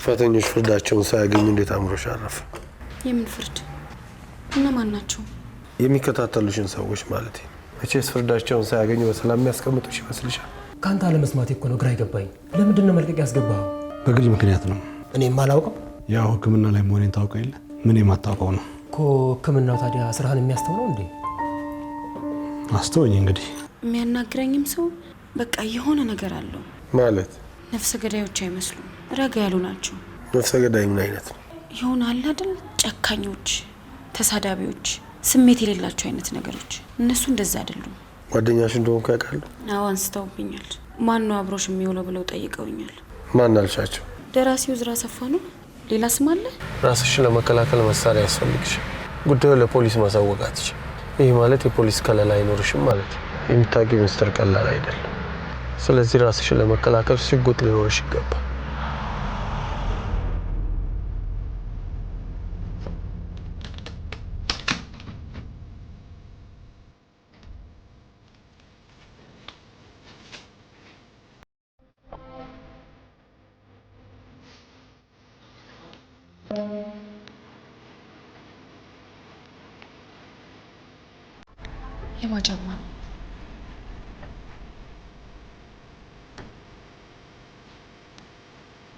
ጥፋተኞች ፍርዳቸውን ሳያገኙ እንዴት አምሮሽ አረፈ? የምን ፍርድ? እነማን ናቸው? የሚከታተሉሽን ሰዎች ማለት ነው። መቼስ ፍርዳቸውን ሳያገኙ በሰላም የሚያስቀምጡሽ ይመስልሻል? ካንተ አለመስማቴ እኮ ነው ግራ ይገባኝ። ለምንድን ነው መልቀቅ ያስገባኸው? በግል ምክንያት ነው። እኔም አላውቅም። ያው ሕክምና ላይ መሆኔን ታውቀው የለ? ምን የማታውቀው ነው እኮ ሕክምናው ታዲያ ስራህን የሚያስተውለው እንዴ? አስተውኝ እንግዲህ። የሚያናግረኝም ሰው በቃ የሆነ ነገር አለው ማለት ነፍሰ ገዳዮች አይመስሉም፣ ረጋ ያሉ ናቸው። ነፍሰ ገዳይ ምን አይነት ነው? ይሆን አለ አይደል? ጨካኞች፣ ተሳዳቢዎች፣ ስሜት የሌላቸው አይነት ነገሮች። እነሱ እንደዛ አይደሉም። ጓደኛሽ እንደሆንኩ ያውቃሉ? አዎ አንስተውብኛል። ማን ነው አብሮሽ የሚውለው ብለው ጠይቀውኛል። ማን አልሻቸው? ደራሲው ዝራ ሰፋ ነው። ሌላ ስም አለ? ራስሽን ለመከላከል መሳሪያ ያስፈልግሽ። ጉዳዩ ለፖሊስ ማሳወቅ አትችይም። ይህ ማለት የፖሊስ ከለላ አይኖርሽም ማለት ነው። የምታውቂው ሚስጥር ቀላል አይደለም። ስለዚህ ራስሽን ለመከላከል ሽጉጥ ሊኖርሽ ይገባል። የማጃማ